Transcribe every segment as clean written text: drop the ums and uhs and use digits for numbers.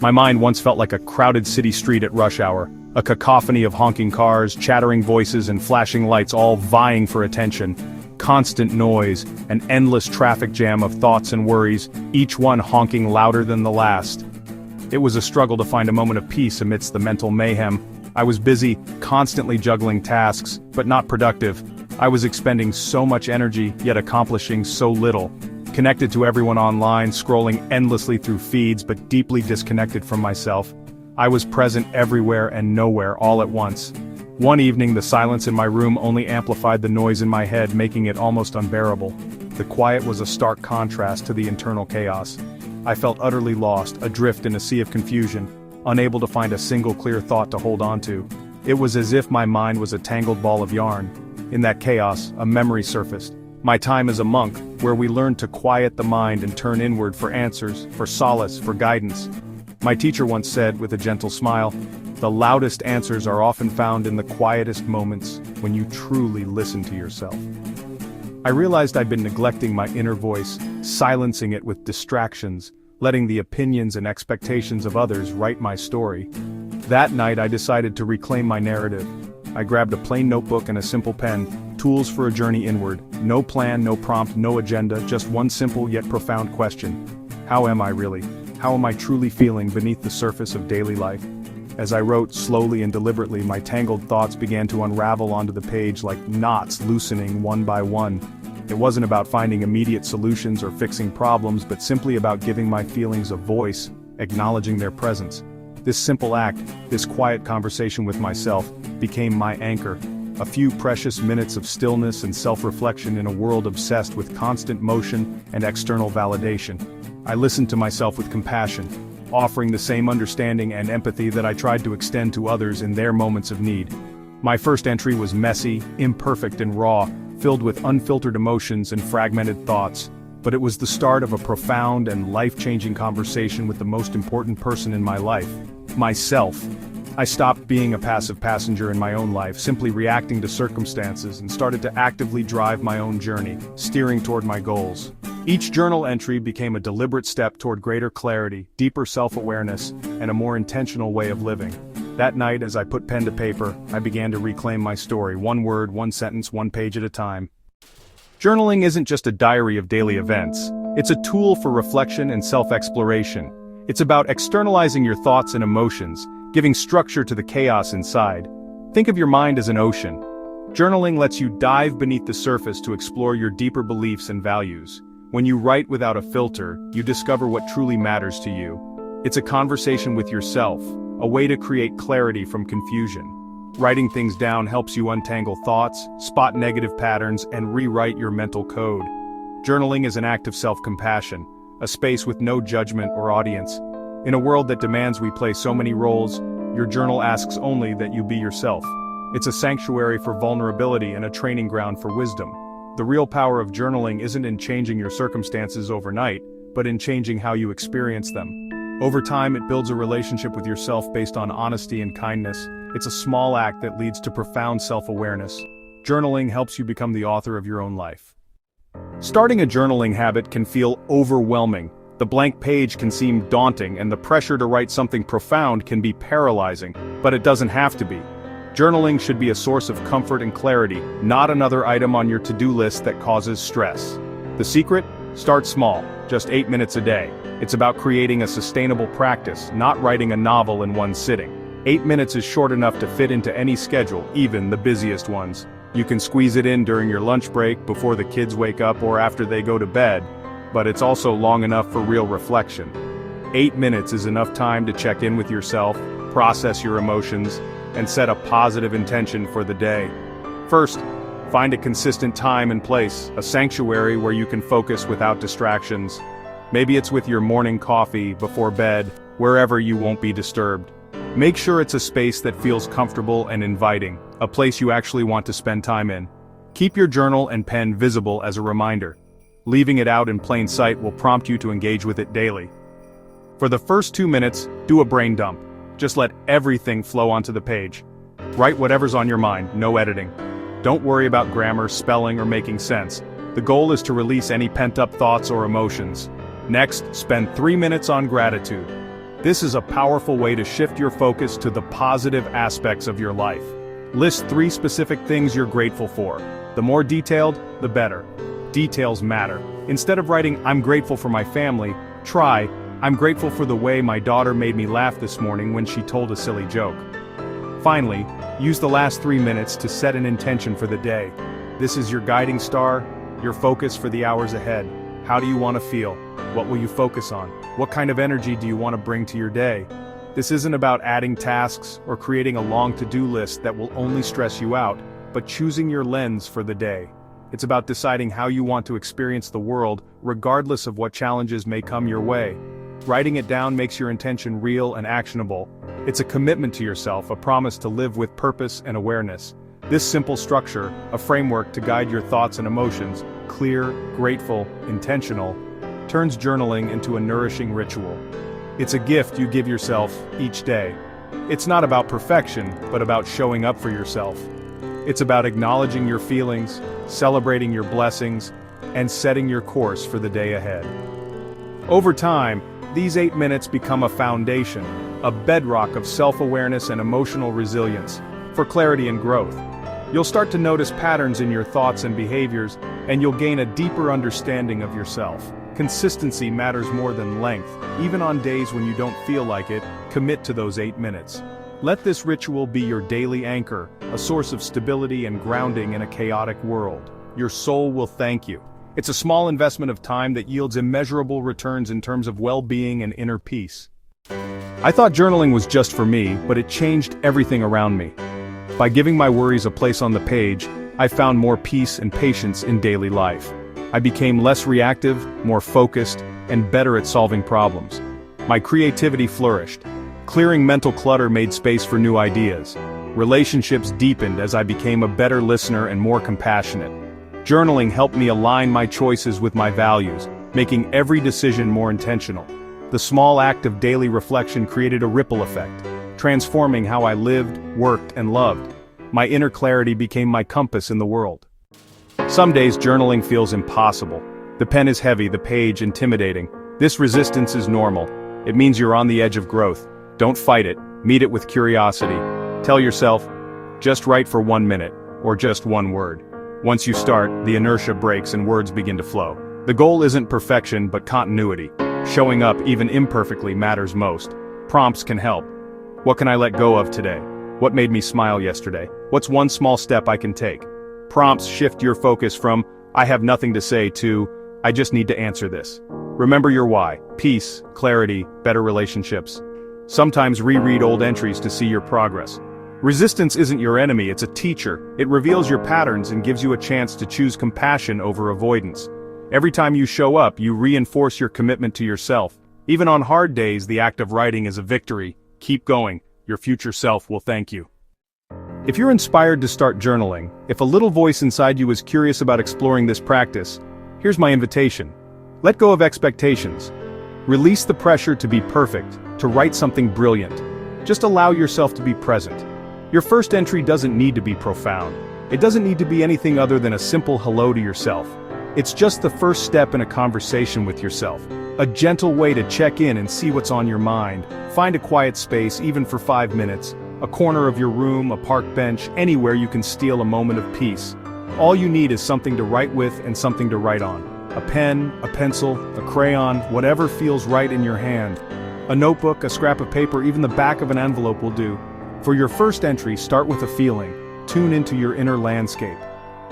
My mind once felt like a crowded city street at rush hour, a cacophony of honking cars, chattering voices and flashing lights all vying for attention. Constant noise, an endless traffic jam of thoughts and worries, each one honking louder than the last. It was a struggle to find a moment of peace amidst the mental mayhem. I was busy, constantly juggling tasks, but not productive. I was expending so much energy, yet accomplishing so little. Connected to everyone online, scrolling endlessly through feeds, but deeply disconnected from myself. I was present everywhere and nowhere all at once. One evening, the silence in my room only amplified the noise in my head, making it almost unbearable. The quiet was a stark contrast to the internal chaos. I felt utterly lost, adrift in a sea of confusion, unable to find a single clear thought to hold on to. It was as if my mind was a tangled ball of yarn. In that chaos, a memory surfaced. My time as a monk, where we learned to quiet the mind and turn inward for answers, for solace, for guidance. My teacher once said, with a gentle smile, "The loudest answers are often found in the quietest moments, when you truly listen to yourself." I realized I'd been neglecting my inner voice, silencing it with distractions, letting the opinions and expectations of others write my story. That night I decided to reclaim my narrative. I grabbed a plain notebook and a simple pen, tools for a journey inward. No plan, no prompt, no agenda, just one simple yet profound question. How am I really? How am I truly feeling beneath the surface of daily life? As I wrote slowly and deliberately, my tangled thoughts began to unravel onto the page like knots loosening one by one. It wasn't about finding immediate solutions or fixing problems, but simply about giving my feelings a voice, acknowledging their presence. This simple act, this quiet conversation with myself, became my anchor. A few precious minutes of stillness and self-reflection in a world obsessed with constant motion and external validation. I listened to myself with compassion, offering the same understanding and empathy that I tried to extend to others in their moments of need. My first entry was messy, imperfect and raw, filled with unfiltered emotions and fragmented thoughts, but it was the start of a profound and life-changing conversation with the most important person in my life, myself. I stopped being a passive passenger in my own life, simply reacting to circumstances, and started to actively drive my own journey, steering toward my goals. Each journal entry became a deliberate step toward greater clarity, deeper self-awareness, and a more intentional way of living. That night, as I put pen to paper, I began to reclaim my story, one word, one sentence, one page at a time. Journaling isn't just a diary of daily events. It's a tool for reflection and self-exploration. It's about externalizing your thoughts and emotions, giving structure to the chaos inside. Think of your mind as an ocean. Journaling lets you dive beneath the surface to explore your deeper beliefs and values. When you write without a filter, you discover what truly matters to you. It's a conversation with yourself, a way to create clarity from confusion. Writing things down helps you untangle thoughts, spot negative patterns, and rewrite your mental code. Journaling is an act of self-compassion, a space with no judgment or audience. In a world that demands we play so many roles, your journal asks only that you be yourself. It's a sanctuary for vulnerability and a training ground for wisdom. The real power of journaling isn't in changing your circumstances overnight, but in changing how you experience them. Over time, it builds a relationship with yourself based on honesty and kindness. It's a small act that leads to profound self-awareness. Journaling helps you become the author of your own life. Starting a journaling habit can feel overwhelming. The blank page can seem daunting, and the pressure to write something profound can be paralyzing, but it doesn't have to be. Journaling should be a source of comfort and clarity, not another item on your to-do list that causes stress. The secret? Start small, just 8 minutes a day. It's about creating a sustainable practice, not writing a novel in one sitting. 8 minutes is short enough to fit into any schedule, even the busiest ones. You can squeeze it in during your lunch break, before the kids wake up, or after they go to bed, but it's also long enough for real reflection. 8 minutes is enough time to check in with yourself, process your emotions, and set a positive intention for the day. First, find a consistent time and place, a sanctuary where you can focus without distractions. Maybe it's with your morning coffee, before bed, wherever you won't be disturbed. Make sure it's a space that feels comfortable and inviting, a place you actually want to spend time in. Keep your journal and pen visible as a reminder. Leaving it out in plain sight will prompt you to engage with it daily. For the first 2 minutes, do a brain dump. Just let everything flow onto the page. Write whatever's on your mind, no editing. Don't worry about grammar, spelling, or making sense. The goal is to release any pent-up thoughts or emotions. Next, spend 3 minutes on gratitude. This is a powerful way to shift your focus to the positive aspects of your life. List 3 specific things you're grateful for. The more detailed, the better. Details matter. Instead of writing, "I'm grateful for my family," try, "I'm grateful for the way my daughter made me laugh this morning when she told a silly joke." Finally, use the last 3 minutes to set an intention for the day. This is your guiding star, your focus for the hours ahead. How do you want to feel? What will you focus on? What kind of energy do you want to bring to your day? This isn't about adding tasks or creating a long to-do list that will only stress you out, but choosing your lens for the day. It's about deciding how you want to experience the world, regardless of what challenges may come your way. Writing it down makes your intention real and actionable. It's a commitment to yourself, a promise to live with purpose and awareness. This simple structure, a framework to guide your thoughts and emotions, clear, grateful, intentional, turns journaling into a nourishing ritual. It's a gift you give yourself each day. It's not about perfection, but about showing up for yourself. It's about acknowledging your feelings, celebrating your blessings, and setting your course for the day ahead. Over time, these 8 minutes become a foundation, a bedrock of self-awareness and emotional resilience, for clarity and growth. You'll start to notice patterns in your thoughts and behaviors, and you'll gain a deeper understanding of yourself. Consistency matters more than length. Even on days when you don't feel like it, commit to those 8 minutes. Let this ritual be your daily anchor, a source of stability and grounding in a chaotic world. Your soul will thank you. It's a small investment of time that yields immeasurable returns in terms of well-being and inner peace. I thought journaling was just for me, but it changed everything around me. By giving my worries a place on the page, I found more peace and patience in daily life. I became less reactive, more focused, and better at solving problems. My creativity flourished. Clearing mental clutter made space for new ideas. Relationships deepened as I became a better listener and more compassionate. Journaling helped me align my choices with my values, making every decision more intentional. The small act of daily reflection created a ripple effect, transforming how I lived, worked, and loved. My inner clarity became my compass in the world. Some days journaling feels impossible. The pen is heavy, the page intimidating. This resistance is normal. It means you're on the edge of growth. Don't fight it, meet it with curiosity. Tell yourself, just write for 1 minute, or just 1 word. Once you start, the inertia breaks and words begin to flow. The goal isn't perfection, but continuity. Showing up, even imperfectly, matters most. Prompts can help. What can I let go of today? What made me smile yesterday? What's one small step I can take? Prompts shift your focus from, "I have nothing to say," to, "I just need to answer this." Remember your why: peace, clarity, better relationships. Sometimes reread old entries to see your progress. Resistance isn't your enemy, it's a teacher. It reveals your patterns and gives you a chance to choose compassion over avoidance. Every time you show up, you reinforce your commitment to yourself. Even on hard days, the act of writing is a victory. Keep going. Your future self will thank you. If you're inspired to start journaling, if a little voice inside you is curious about exploring this practice, here's my invitation. Let go of expectations. Release the pressure to be perfect, to write something brilliant. Just allow yourself to be present. Your first entry doesn't need to be profound. It doesn't need to be anything other than a simple hello to yourself. It's just the first step in a conversation with yourself. A gentle way to check in and see what's on your mind. Find a quiet space, even for 5 minutes. A corner of your room, a park bench, anywhere you can steal a moment of peace. All you need is something to write with and something to write on. A pen, a pencil, a crayon, whatever feels right in your hand. A notebook, a scrap of paper, even the back of an envelope will do. For your first entry, start with a feeling. Tune into your inner landscape.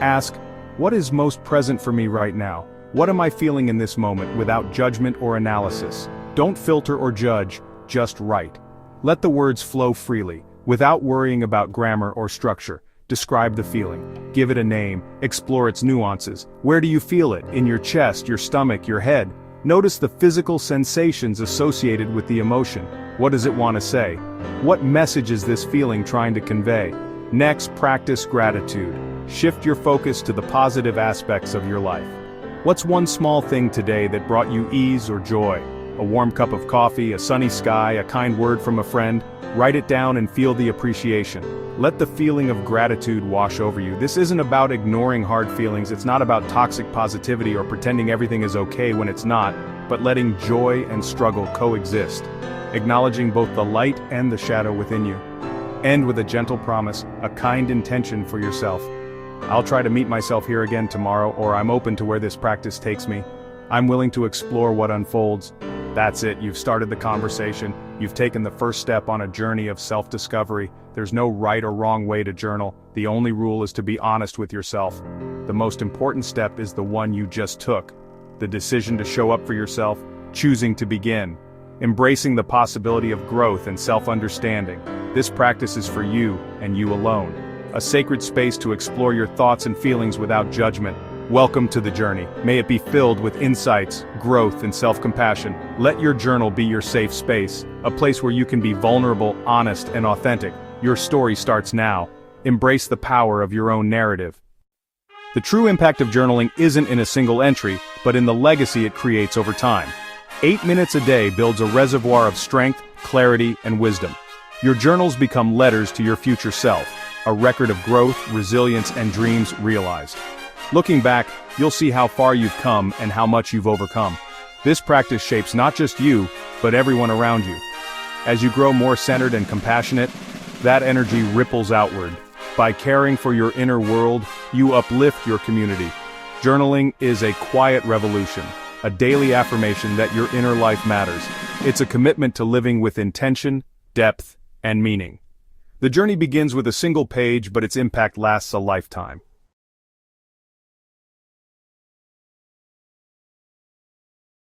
Ask, what is most present for me right now? What am I feeling in this moment, without judgment or analysis? Don't filter or judge, just write. Let the words flow freely, without worrying about grammar or structure. Describe the feeling. Give it a name. Explore its nuances. Where do you feel it? In your chest, your stomach, your head? Notice the physical sensations associated with the emotion. What does it want to say? What message is this feeling trying to convey? Next, practice gratitude. Shift your focus to the positive aspects of your life. What's one small thing today that brought you ease or joy? A warm cup of coffee, a sunny sky, a kind word from a friend? Write it down and feel the appreciation. Let the feeling of gratitude wash over you. This isn't about ignoring hard feelings, it's not about toxic positivity or pretending everything is okay when it's not. but letting joy and struggle coexist, acknowledging both the light and the shadow within you. End with a gentle promise, a kind intention for yourself. I'll try to meet myself here again tomorrow, or I'm open to where this practice takes me. I'm willing to explore what unfolds. That's it, you've started the conversation. You've taken the first step on a journey of self-discovery. There's no right or wrong way to journal. The only rule is to be honest with yourself. The most important step is the one you just took. The decision to show up for yourself, choosing to begin. Embracing the possibility of growth and self-understanding. This practice is for you, and you alone. A sacred space to explore your thoughts and feelings without judgment. Welcome to the journey. May it be filled with insights, growth, and self-compassion. Let your journal be your safe space, a place where you can be vulnerable, honest, and authentic. Your story starts now. Embrace the power of your own narrative. The true impact of journaling isn't in a single entry, but in the legacy it creates over time. 8 minutes a day builds a reservoir of strength, clarity, and wisdom. Your journals become letters to your future self, a record of growth, resilience, and dreams realized. Looking back, you'll see how far you've come and how much you've overcome. This practice shapes not just you, but everyone around you. As you grow more centered and compassionate, that energy ripples outward. By caring for your inner world, you uplift your community. Journaling is a quiet revolution, a daily affirmation that your inner life matters. It's a commitment to living with intention, depth, and meaning. The journey begins with a single page, but its impact lasts a lifetime.